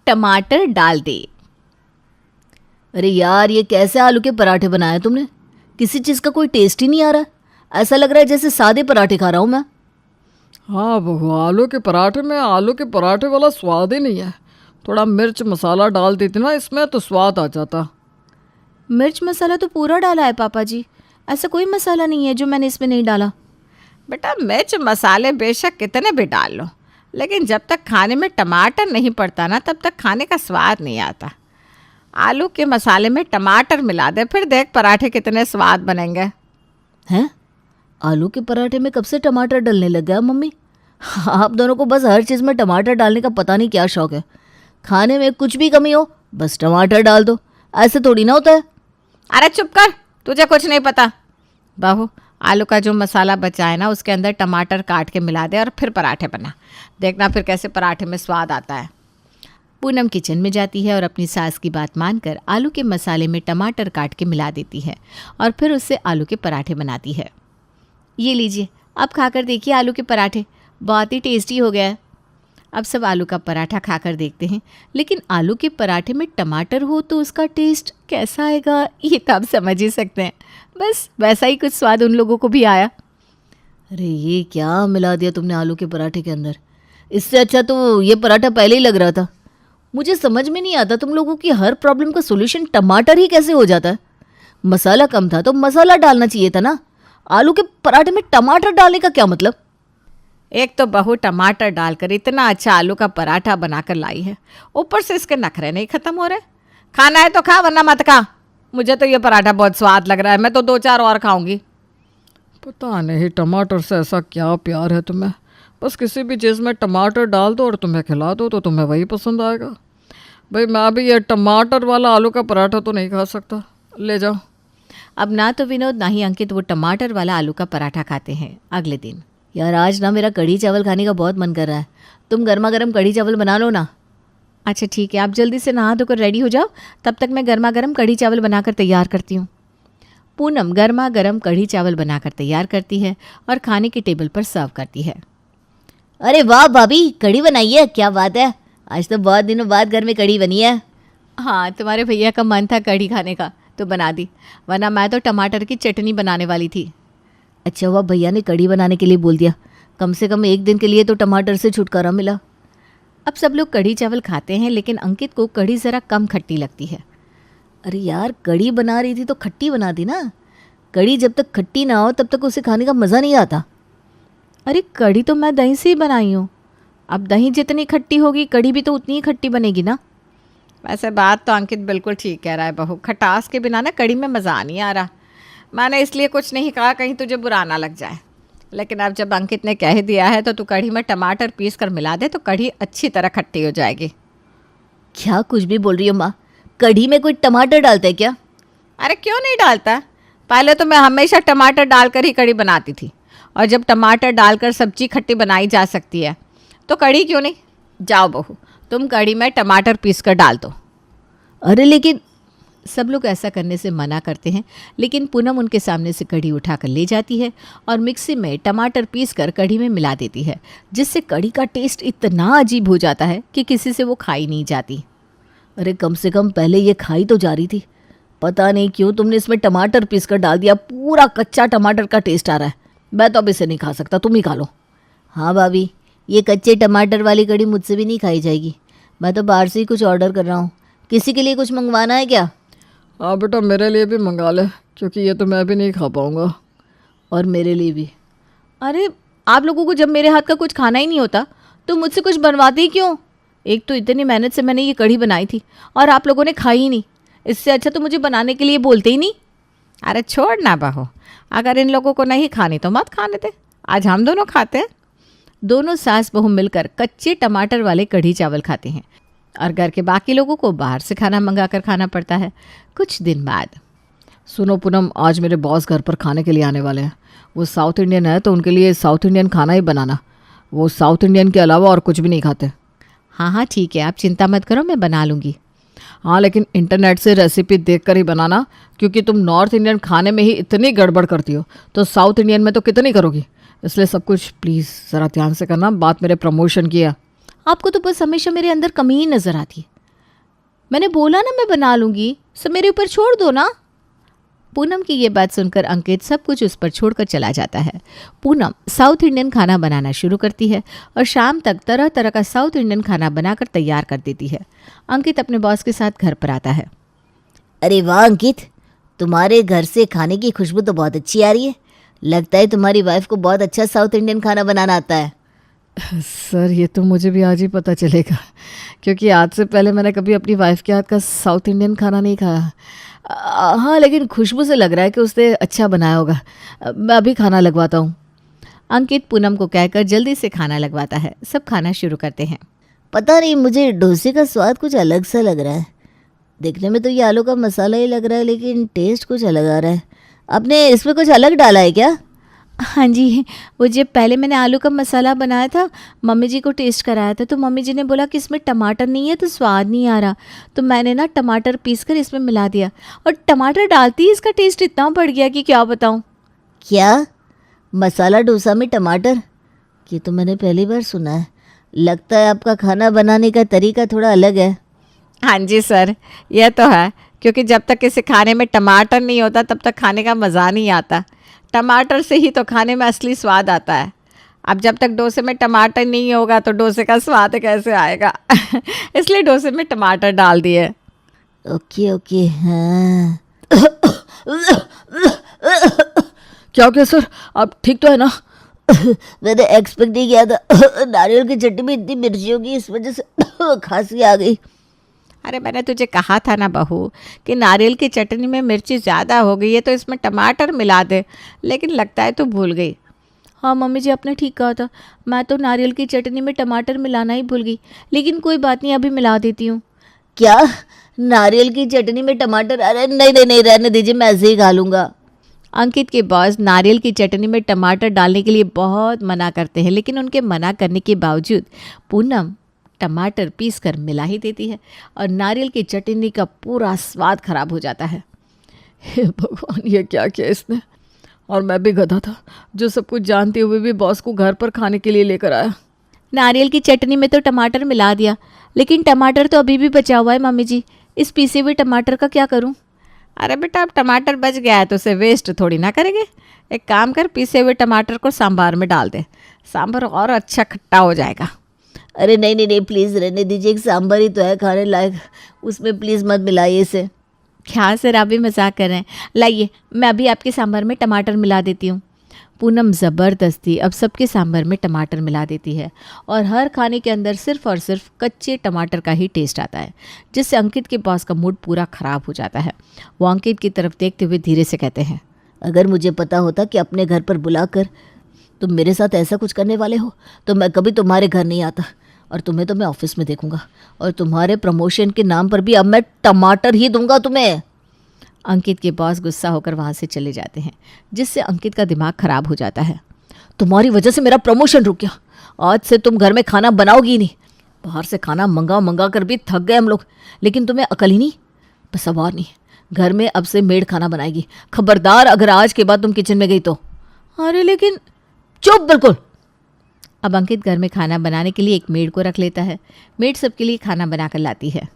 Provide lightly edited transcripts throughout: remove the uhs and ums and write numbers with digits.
टमाटर डाल दे। अरे यार, ये कैसे आलू के पराठे बनाए तुमने? किसी चीज़ का कोई टेस्ट ही नहीं आ रहा। ऐसा लग रहा है जैसे सादे पराठे खा रहा हूँ मैं। हाँ बहू, आलू के पराठे में आलू के पराठे वाला स्वाद ही नहीं है। थोड़ा मिर्च मसाला डाल देती ना इसमें तो स्वाद आ जाता। मिर्च मसाला तो पूरा डाला है पापा जी, ऐसा कोई मसाला नहीं है जो मैंने इसमें नहीं डाला। बेटा, मिर्च मसाले बेशक कितने भी डाल लो, लेकिन जब तक खाने में टमाटर नहीं पड़ता ना, तब तक खाने का स्वाद नहीं आता। आलू के मसाले में टमाटर मिला दे, फिर देख पराठे कितने स्वाद बनेंगे। हैं? आलू के पराठे में कब से टमाटर डलने लग गया मम्मी? आप दोनों को बस हर चीज़ में टमाटर डालने का पता नहीं क्या शौक है। खाने में कुछ भी कमी हो बस टमाटर डाल दो, ऐसे थोड़ी ना होता है। अरे चुप कर, तुझे कुछ नहीं पता। बहू, आलू का जो मसाला बचा है ना, उसके अंदर टमाटर काट के मिला दे और फिर पराठे बना, देखना फिर कैसे पराठे में स्वाद आता है। पूनम किचन में जाती है और अपनी सास की बात मानकर आलू के मसाले में टमाटर काट के मिला देती है और फिर उससे आलू के पराठे बनाती है। ये लीजिए, आप खाकर देखिए आलू के पराठे, बहुत ही टेस्टी हो गया है। अब सब आलू का पराठा खाकर देखते हैं, लेकिन आलू के पराठे में टमाटर हो तो उसका टेस्ट कैसा आएगा ये तो आप समझ ही सकते हैं। बस वैसा ही कुछ स्वाद उन लोगों को भी आया। अरे ये क्या मिला दिया तुमने आलू के पराठे के अंदर? इससे अच्छा तो ये पराठा पहले ही लग रहा था। मुझे समझ में नहीं आता तुम लोगों की हर प्रॉब्लम का सोल्यूशन टमाटर ही कैसे हो जाता है। मसाला कम था तो मसाला डालना चाहिए था ना। आलू के पराठे में टमाटर डालने का क्या मतलब? एक तो बहू टमाटर डालकर इतना अच्छा आलू का पराठा बनाकर लाई है, ऊपर से इसके नखरे नहीं खत्म हो रहे। खाना है तो खा, वरना मत खा। मुझे तो ये पराठा बहुत स्वाद लग रहा है, मैं तो 2-4 और खाऊंगी। पता नहीं टमाटर से ऐसा क्या प्यार है तुम्हें। बस किसी भी चीज़ में टमाटर डाल दो और तुम्हें खिला दो तो तुम्हें वही पसंद आएगा। भाई मैं भी ये टमाटर वाला आलू का पराठा तो नहीं खा सकता, ले जाओ। अब ना तो विनोद ना ही अंकित वो टमाटर वाला आलू का पराठा खाते हैं। अगले दिन, यार आज ना मेरा कढ़ी चावल खाने का बहुत मन कर रहा है। तुम गर्मा गर्म कढ़ी चावल बना लो ना। अच्छा ठीक है, आप जल्दी से नहा धोकर रेडी हो जाओ, तब तक मैं गर्मा गर्म कढ़ी चावल बनाकर तैयार करती हूँ। पूनम गर्मा गर्म कढ़ी चावल बनाकर तैयार करती है और खाने की टेबल पर सर्व करती है। अरे वाह भाभी, कढ़ी बनाई है, क्या बात है। आज तो बहुत दिनों बाद घर में कढ़ी बनी है। हाँ, तुम्हारे भैया का मन था कढ़ी खाने का तो बना दी, वरना मैं तो टमाटर की चटनी बनाने वाली थी। अच्छा हुआ भैया ने कढ़ी बनाने के लिए बोल दिया, कम से कम एक दिन के लिए तो टमाटर से छुटकारा मिला। अब सब लोग कढ़ी चावल खाते हैं, लेकिन अंकित को कढ़ी ज़रा कम खट्टी लगती है। अरे यार, कढ़ी बना रही थी तो खट्टी बना दी ना। कढ़ी जब तक खट्टी ना हो तब तक उसे खाने का मज़ा नहीं आता। अरे कढ़ी तो मैं दही से ही बनाई हूँ, अब दही जितनी खट्टी होगी कढ़ी भी तो उतनी ही खट्टी बनेगी ना। वैसे बात तो अंकित बिल्कुल ठीक कह रहा है बहू, खटास के बिना ना कढ़ी में मज़ा नहीं आ रहा। मैंने इसलिए कुछ नहीं कहा कहीं तुझे बुरा ना लग जाए, लेकिन अब जब अंकित ने कह दिया है तो तू कढ़ी में टमाटर पीस कर मिला दे तो कढ़ी अच्छी तरह खट्टी हो जाएगी। क्या कुछ भी बोल रही हो माँ? कढ़ी में कोई टमाटर डालता है क्या? अरे क्यों नहीं डालता, पहले तो मैं हमेशा टमाटर डालकर ही कढ़ी बनाती थी, और जब टमाटर डालकर सब्जी खट्टी बनाई जा सकती है तो कढ़ी क्यों नहीं। जाओ बहू, तुम कढ़ी में टमाटर पीस कर डाल दो। अरे लेकिन सब लोग ऐसा करने से मना करते हैं, लेकिन पूनम उनके सामने से कढ़ी उठाकर ले जाती है और मिक्सी में टमाटर पीसकर कढ़ी में मिला देती है, जिससे कढ़ी का टेस्ट इतना अजीब हो जाता है कि किसी से वो खाई नहीं जाती। अरे कम से कम पहले ये खाई तो जा रही थी, पता नहीं क्यों तुमने इसमें टमाटर पीस कर डाल दिया। पूरा कच्चा टमाटर का टेस्ट आ रहा है। मैं तो अब इसे नहीं खा सकता, तुम ही खा लो। हाँ भाभी, ये कच्चे टमाटर वाली कढ़ी मुझसे भी नहीं खाई जाएगी। मैं तो बाहर से ही कुछ ऑर्डर कर रहा हूँ। किसी के लिए कुछ मंगवाना है क्या? हाँ बेटा, मेरे लिए भी मंगा ले, क्योंकि ये तो मैं भी नहीं खा पाऊँगा। और मेरे लिए भी। अरे आप लोगों को जब मेरे हाथ का कुछ खाना ही नहीं होता तो मुझसे कुछ बनवाते ही क्यों? एक तो इतनी मेहनत से मैंने ये कढ़ी बनाई थी और आप लोगों ने खाई ही नहीं। इससे अच्छा तो मुझे बनाने के लिए बोलते ही नहीं। अरे छोड़ ना बहू, अगर इन लोगों को नहीं खानी तो मत खाने दे, आज हम दोनों खाते हैं। दोनों सास बहू मिलकर कच्चे टमाटर वाले कढ़ी चावल खाते हैं और घर के बाकी लोगों को बाहर से खाना मंगा कर खाना पड़ता है। कुछ दिन बाद, सुनो पूनम, आज मेरे बॉस घर पर खाने के लिए आने वाले हैं। वो साउथ इंडियन है तो उनके लिए साउथ इंडियन खाना ही बनाना। वो साउथ इंडियन के अलावा और कुछ भी नहीं खाते। हाँ हाँ ठीक है, आप चिंता मत करो, मैं बना लूँगी। हाँ, लेकिन इंटरनेट से रेसिपी देख कर ही बनाना, क्योंकि तुम नॉर्थ इंडियन खाने में ही इतनी गड़बड़ करती हो तो साउथ इंडियन में तो कितनी करोगी। इसलिए सब कुछ प्लीज़ ज़रा ध्यान से करना। बात मेरे प्रमोशन की है। आपको तो बस हमेशा मेरे अंदर कमी ही नज़र आती है। मैंने बोला ना मैं बना लूँगी, सब मेरे ऊपर छोड़ दो ना। पूनम की ये बात सुनकर अंकित सब कुछ उस पर छोड़कर चला जाता है। पूनम साउथ इंडियन खाना बनाना शुरू करती है और शाम तक तरह तरह का साउथ इंडियन खाना बनाकर तैयार कर देती है। अंकित अपने बॉस के साथ घर पर आता है। अरे वाह अंकित, तुम्हारे घर से खाने की खुशबू तो बहुत अच्छी आ रही है। लगता है तुम्हारी वाइफ को बहुत अच्छा साउथ इंडियन खाना बनाना आता है। सर ये तो मुझे भी आज ही पता चलेगा, क्योंकि आज से पहले मैंने कभी अपनी वाइफ के हाथ का साउथ इंडियन खाना नहीं खाया। हाँ, लेकिन खुशबू से लग रहा है कि उसने अच्छा बनाया होगा। मैं अभी खाना लगवाता हूँ। अंकित पूनम को कहकर जल्दी से खाना लगवाता है। सब खाना शुरू करते हैं। पता नहीं, मुझे डोसे का स्वाद कुछ अलग सा लग रहा है। देखने में तो ये आलू का मसाला ही लग रहा है, लेकिन टेस्ट कुछ अलग आ रहा है। आपने इसमें कुछ अलग डाला है क्या? हाँ जी, वो जब पहले मैंने आलू का मसाला बनाया था, मम्मी जी को टेस्ट कराया था, तो मम्मी जी ने बोला कि इसमें टमाटर नहीं है तो स्वाद नहीं आ रहा। तो मैंने ना टमाटर पीस कर इसमें मिला दिया, और टमाटर डालती ही इसका टेस्ट इतना बढ़ गया कि क्या बताऊँ। क्या मसाला डोसा में टमाटर? ये तो मैंने पहली बार सुना है। लगता है आपका खाना बनाने का तरीका थोड़ा अलग है। हाँ जी सर, यह तो है, क्योंकि जब तक किसी खाने में टमाटर नहीं होता तब तक खाने का मज़ा नहीं आता। टमाटर से ही तो खाने में असली स्वाद आता है। अब जब तक डोसे में टमाटर नहीं होगा तो डोसे का स्वाद कैसे आएगा? इसलिए डोसे में टमाटर डाल दिए। ओके ओके, हाँ। क्या हो गया सर, आप ठीक तो है ना? मैंने एक्सपेक्ट नहीं किया था नारियल की चटनी में इतनी मिर्ची होगी, इस वजह से खांसी आ गई। अरे मैंने तुझे कहा था ना बहू कि नारियल की चटनी में मिर्ची ज़्यादा हो गई है तो इसमें टमाटर मिला दे, लेकिन लगता है तू भूल गई। हाँ मम्मी जी, आपने ठीक कहा था, मैं तो नारियल की चटनी में टमाटर मिलाना ही भूल गई, लेकिन कोई बात नहीं, अभी मिला देती हूँ। क्या नारियल की चटनी में टमाटर? अरे नहीं नहीं नहीं, रहने दीजिए, मैं ऐसे ही खा लूँगा। अंकित के बॉस नारियल की चटनी में टमाटर डालने के लिए बहुत मना करते हैं, लेकिन उनके मना करने के बावजूद पूनम टमाटर पीस कर मिला ही देती है और नारियल की चटनी का पूरा स्वाद खराब हो जाता है। हे भगवान, ये क्या किया इसने? और मैं भी गधा था जो सब कुछ जानते हुए भी बॉस को घर पर खाने के लिए लेकर आया। नारियल की चटनी में तो टमाटर मिला दिया, लेकिन टमाटर तो अभी भी बचा हुआ है मम्मी जी, इस पीसे हुए टमाटर का क्या करूं? अरे बेटा, अब टमाटर बच गया है तो उसे वेस्ट थोड़ी ना करेंगे। एक काम कर, पीसे हुए टमाटर को सांभर में डाल दे, सांभर और अच्छा खट्टा हो जाएगा। अरे नहीं नहीं नहीं, प्लीज़ रहने दीजिए, एक सांभर ही तो है खाने लायक, उसमें प्लीज़ मत मिलाइए इसे। क्या सर, आप भी मजाक कर रहे हैं? लाइए, मैं अभी आपके सांभर में टमाटर मिला देती हूँ। पूनम ज़बरदस्ती अब सबके सांभर में टमाटर मिला देती है और हर खाने के अंदर सिर्फ और सिर्फ कच्चे टमाटर का ही टेस्ट आता है, जिससे अंकित के बॉस का मूड पूरा ख़राब हो जाता है। वो अंकित की तरफ देखते हुए धीरे से कहते हैं, अगर मुझे पता होता कि अपने घर पर बुलाकर तुम मेरे साथ ऐसा कुछ करने वाले हो तो मैं कभी तुम्हारे घर नहीं आता, और तुम्हें तो मैं ऑफिस में देखूंगा, और तुम्हारे प्रमोशन के नाम पर भी अब मैं टमाटर ही दूंगा तुम्हें। अंकित के बॉस गुस्सा होकर वहाँ से चले जाते हैं, जिससे अंकित का दिमाग खराब हो जाता है। तुम्हारी वजह से मेरा प्रमोशन रुक गया, आज से तुम घर में खाना बनाओगी ही नहीं। बाहर से खाना मंगा मंगा कर भी थक गए हम लोग, लेकिन तुम्हें अकल ही नहीं। बस अब और नहीं, घर में अब से मेड खाना बनाएगी। खबरदार अगर आज के बाद तुम किचन में गई तो। अरे लेकिन, चुप बिल्कुल। अब अंकित घर में खाना बनाने के लिए एक मेड को रख लेता है। मेड सबके लिए खाना बनाकर लाती है।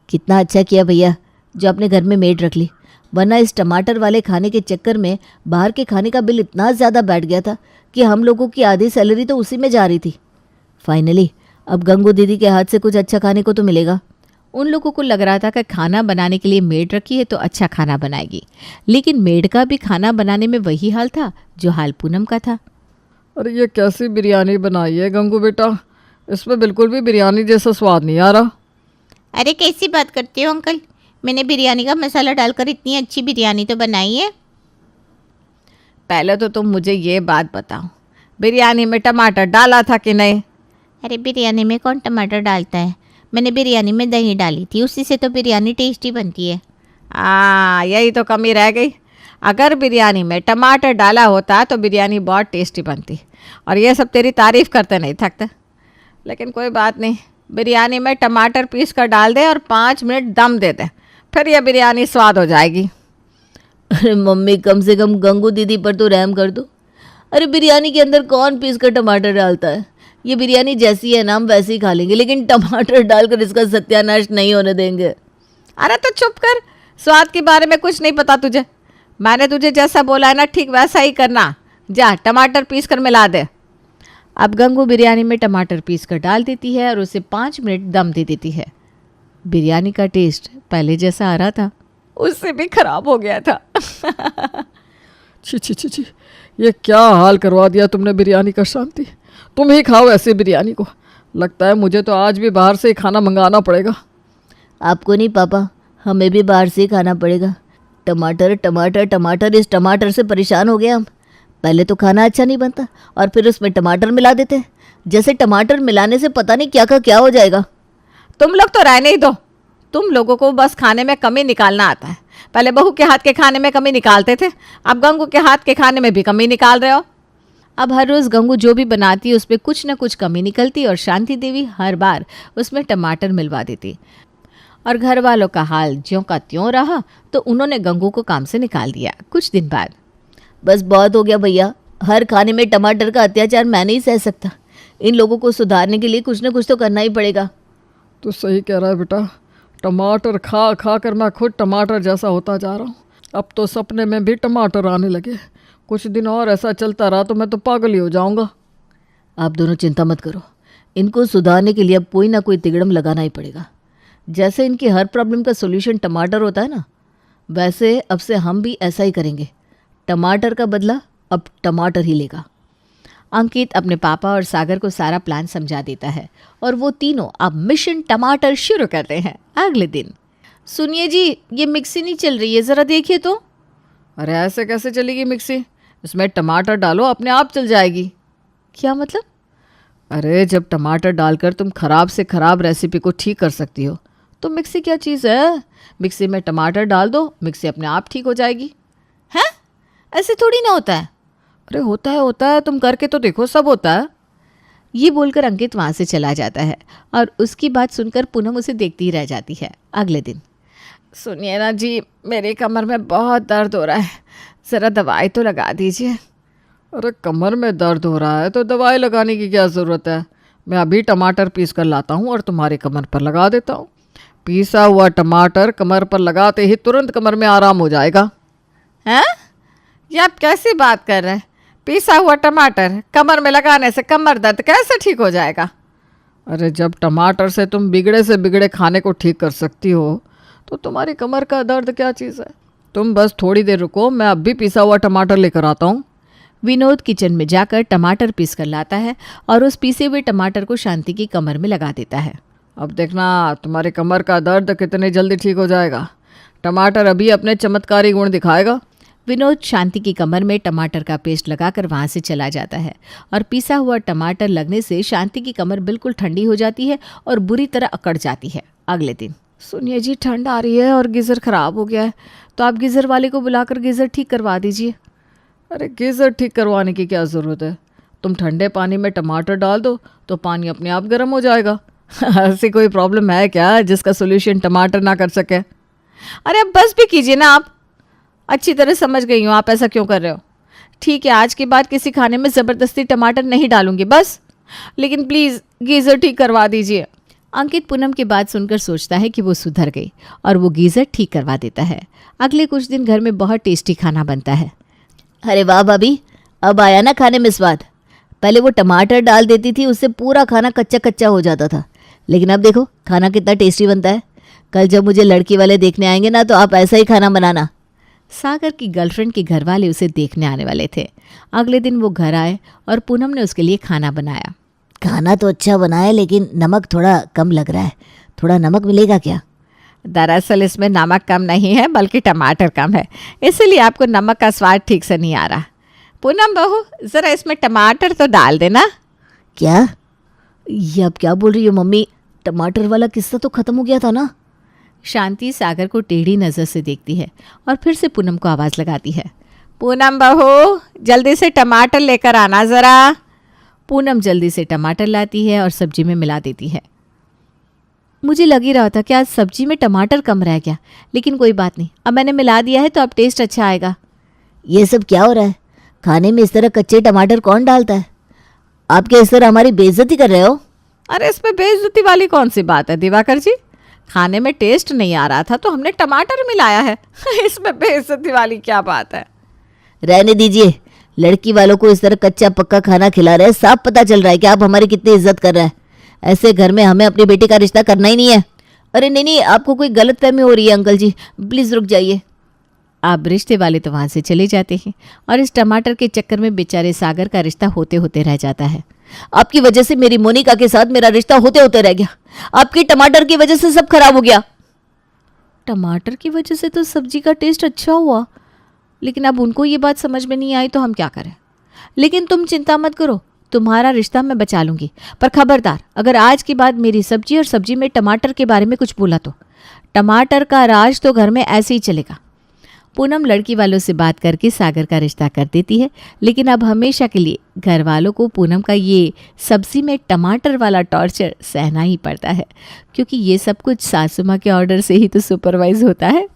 कितना अच्छा किया भैया जो अपने घर में मेड रख ली, वरना इस टमाटर वाले खाने के चक्कर में बाहर के खाने का बिल इतना ज़्यादा बैठ गया था कि हम लोगों की आधी सैलरी तो उसी में जा रही थी। फाइनली अब गंगू दीदी के हाथ से कुछ अच्छा खाने को तो मिलेगा। उन लोगों को लग रहा था कि खाना बनाने के लिए मेड रखी है तो अच्छा खाना बनाएगी, लेकिन मेड का भी खाना बनाने में वही हाल था जो हाल पूनम का था। अरे ये कैसी बिरयानी बनाई है गंगू बेटा, इसमें बिल्कुल भी बिरयानी जैसा स्वाद नहीं आ रहा। अरे कैसी बात करते हो अंकल, मैंने बिरयानी का मसाला डालकर इतनी अच्छी बिरयानी तो बनाई है। पहले तो तुम मुझे ये बात बताओ, बिरयानी में टमाटर डाला था कि नहीं? अरे बिरयानी में कौन टमाटर डालता है, मैंने बिरयानी में दही डाली थी, उसी से तो बिरयानी टेस्टी बनती है। यही तो कमी रह गई। अगर बिरयानी में टमाटर डाला होता तो बिरयानी बहुत टेस्टी बनती, और ये सब तेरी तारीफ़ करते नहीं थकते। लेकिन कोई बात नहीं, बिरयानी में टमाटर पीस कर डाल दे और 5 मिनट दम दे दे, फिर यह बिरयानी स्वाद हो जाएगी। अरे मम्मी, कम से कम गंगू दीदी पर तो रहम कर दो। अरे बिरयानी के अंदर कौन पीस कर टमाटर डालता है? ये बिरयानी जैसी है ना हम वैसी ही खा लेंगे, लेकिन टमाटर डालकर इसका सत्यानाश नहीं होने देंगे। अरे तो चुप कर, स्वाद के बारे में कुछ नहीं पता तुझे। मैंने तुझे जैसा बोला है ना ठीक वैसा ही करना। जा टमाटर पीस कर मिला दे। अब गंगू बिरयानी में टमाटर पीस कर डाल देती है और उसे 5 मिनट दम दे देती है। बिरयानी का टेस्ट पहले जैसा आ रहा था, उससे भी खराब हो गया था। छी छी छी छी, ये क्या हाल करवा दिया तुमने बिरयानी का शांति। तुम ही खाओ ऐसी बिरयानी को। लगता है मुझे तो आज भी बाहर से ही खाना मंगाना पड़ेगा। आपको नहीं पापा, हमें भी बाहर से ही खाना पड़ेगा। टमाटर टमाटर टमाटर, इस टमाटर से परेशान हो गए हम। पहले तो खाना अच्छा नहीं बनता और फिर उसमें टमाटर मिला देते हैं, जैसे टमाटर मिलाने से पता नहीं क्या का क्या हो जाएगा। तुम लोग तो रहने ही दो। तुम लोगों को बस खाने में कमी निकालना आता है। पहले बहू के हाथ के खाने में कमी निकालते थे, अब गंगू के हाथ के खाने में भी कमी निकाल रहे हो। अब हर रोज़ गंगू जो भी बनाती है उसमें कुछ न कुछ कमी निकलती और शांति देवी हर बार उसमें टमाटर मिलवा देती। और घर वालों का हाल ज्यों का त्यों रहा तो उन्होंने गंगू को काम से निकाल दिया। कुछ दिन बाद, बस बहुत हो गया भैया, हर खाने में टमाटर का अत्याचार मैं नहीं सह सकता। इन लोगों को सुधारने के लिए कुछ ना कुछ तो करना ही पड़ेगा। तो सही कह रहा है बेटा, टमाटर खा खा कर मैं खुद टमाटर जैसा होता जा रहा हूँ। अब तो सपने में भी टमाटर आने लगे। कुछ दिन और ऐसा चलता रहा तो मैं तो पागल ही हो जाऊँगा। आप दोनों चिंता मत करो, इनको सुधारने के लिए अब कोई ना कोई तिगड़म लगाना ही पड़ेगा। जैसे इनकी हर प्रॉब्लम का सोल्यूशन टमाटर होता है ना, वैसे अब से हम भी ऐसा ही करेंगे। टमाटर का बदला अब टमाटर ही लेगा। अंकित अपने पापा और सागर को सारा प्लान समझा देता है और वो तीनों अब मिशन टमाटर शुरू करते हैं। अगले दिन, सुनिए जी, ये मिक्सी नहीं चल रही है, ज़रा देखिए तो। अरे ऐसे कैसे चलेगी मिक्सी? इसमें टमाटर डालो, अपने आप चल जाएगी। क्या मतलब? अरे जब टमाटर डालकर तुम खराब से खराब रेसिपी को ठीक कर सकती हो तो मिक्सी क्या चीज़ है? मिक्सी में टमाटर डाल दो, मिक्सी अपने आप ठीक हो जाएगी। हैं? ऐसे थोड़ी ना होता है। अरे होता है, तुम करके तो देखो, सब होता है। ये बोलकर अंकित वहाँ से चला जाता है और उसकी बात सुनकर पूनम उसे देखती ही रह जाती है। अगले दिन, सुनिए ना जी, मेरी कमर में बहुत दर्द हो रहा है, ज़रा दवाई तो लगा दीजिए। अरे कमर में दर्द हो रहा है तो दवाई लगाने की क्या ज़रूरत है? मैं अभी टमाटर पीस कर लाता हूँ और तुम्हारी कमर पर लगा देता हूँ। पीसा हुआ टमाटर कमर पर लगाते ही तुरंत कमर में आराम हो जाएगा। हैं? ये आप कैसी बात कर रहे हैं? पीसा हुआ टमाटर कमर में लगाने से कमर दर्द कैसे ठीक हो जाएगा? अरे जब टमाटर से तुम बिगड़े से बिगड़े खाने को ठीक कर सकती हो तो तुम्हारी कमर का दर्द क्या चीज़ है? तुम बस थोड़ी देर रुको, मैं अब भी पीसा हुआ टमाटर लेकर आता हूँ। विनोद किचन में जाकर टमाटर पीस कर लाता है और उस पीसे हुए टमाटर को शांति की कमर में लगा देता है। अब देखना तुम्हारी कमर का दर्द कितने जल्दी ठीक हो जाएगा। टमाटर अभी अपने चमत्कारी गुण दिखाएगा। विनोद शांति की कमर में टमाटर का पेस्ट लगाकर वहाँ से चला जाता है और पीसा हुआ टमाटर लगने से शांति की कमर बिल्कुल ठंडी हो जाती है और बुरी तरह अकड़ जाती है। अगले दिन, सुनिए जी, ठंड आ रही है और गीज़र ख़राब हो गया है, तो आप गीज़र वाले को बुलाकर गीज़र ठीक करवा दीजिए। अरे गीज़र ठीक करवाने की क्या ज़रूरत है? तुम ठंडे पानी में टमाटर डाल दो तो पानी अपने आप गर्म हो जाएगा। ऐसी कोई प्रॉब्लम है क्या जिसका सोल्यूशन टमाटर ना कर सके? अरे अब बस भी कीजिए ना आप। अच्छी तरह समझ गई हूँ आप ऐसा क्यों कर रहे हो। ठीक है, आज के बाद किसी खाने में ज़बरदस्ती टमाटर नहीं डालूंगी बस, लेकिन प्लीज़ गीज़र ठीक करवा दीजिए। अंकित पूनम की बात सुनकर सोचता है कि वो सुधर गई और वो गीज़र ठीक करवा देता है। अगले कुछ दिन घर में बहुत टेस्टी खाना बनता है। अरे वाह भाभी, अब आया ना खाने में स्वाद। पहले वो टमाटर डाल देती थी, उससे पूरा खाना कच्चा कच्चा हो जाता था, लेकिन अब देखो खाना कितना टेस्टी बनता है। कल जब मुझे लड़की वाले देखने आएंगे ना तो आप ऐसा ही खाना बनाना। सागर की गर्लफ्रेंड के घर वाले उसे देखने आने वाले थे। अगले दिन वो घर आए और पूनम ने उसके लिए खाना बनाया। खाना तो अच्छा बना है, लेकिन नमक थोड़ा कम लग रहा है। थोड़ा नमक मिलेगा क्या? दरअसल इसमें नमक कम नहीं है बल्कि टमाटर कम है, इसीलिए आपको नमक का स्वाद ठीक से नहीं आ रहा। पूनम बहू, ज़रा इसमें टमाटर तो डाल देना। क्या? ये अब क्या बोल रही हो मम्मी? टमाटर वाला किस्सा तो ख़त्म हो गया था ना। शांति सागर को टेढ़ी नज़र से देखती है और फिर से पूनम को आवाज़ लगाती है। पूनम बहू, जल्दी से टमाटर लेकर आना ज़रा। पूनम जल्दी से टमाटर लाती है और सब्जी में मिला देती है। मुझे लग ही रहा था कि आज सब्जी में टमाटर कम रह गया, लेकिन कोई बात नहीं, अब मैंने मिला दिया है तो अब टेस्ट अच्छा आएगा। ये सब क्या हो रहा है? खाने में इस तरह कच्चे टमाटर कौन डालता है? आप क्या इस तरह हमारी बेइज्जती कर रहे हो? अरे इसमें बेइज्जती वाली कौन सी बात है दिवाकर जी? खाने में टेस्ट नहीं आ रहा था तो हमने टमाटर मिलाया है। इसमें बेइज्जती वाली क्या बात है? रहने दीजिए, लड़की वालों को इस तरह कच्चा पक्का खाना खिला रहे हैं, साफ पता चल रहा है कि आप हमारी कितनी इज्जत कर रहे हैं। ऐसे घर में हमें अपनी बेटी का रिश्ता करना ही नहीं है। अरे नहीं नहीं, आपको कोई गलतफहमी हो रही है अंकल जी, प्लीज़ रुक जाइए। अब रिश्ते वाले तो वहाँ से चले जाते हैं और इस टमाटर के चक्कर में बेचारे सागर का रिश्ता होते होते रह जाता है। आपकी वजह से मेरी मोनिका के साथ मेरा रिश्ता होते होते रह गया। आपकी टमाटर की वजह से सब खराब हो गया। टमाटर की वजह से तो सब्जी का टेस्ट अच्छा हुआ, लेकिन अब उनको ये बात समझ में नहीं आई तो हम क्या करें। लेकिन तुम चिंता मत करो, तुम्हारा रिश्ता मैं बचा लूँगी। पर खबरदार, अगर आज के बाद मेरी सब्जी और सब्जी में टमाटर के बारे में कुछ बोला तो टमाटर का राज तो घर में ऐसे ही चलेगा। पूनम लड़की वालों से बात करके सागर का रिश्ता कर देती है, लेकिन अब हमेशा के लिए घर वालों को पूनम का ये सब्जी में टमाटर वाला टॉर्चर सहना ही पड़ता है, क्योंकि ये सब कुछ सासू माँ के ऑर्डर से ही तो सुपरवाइज होता है।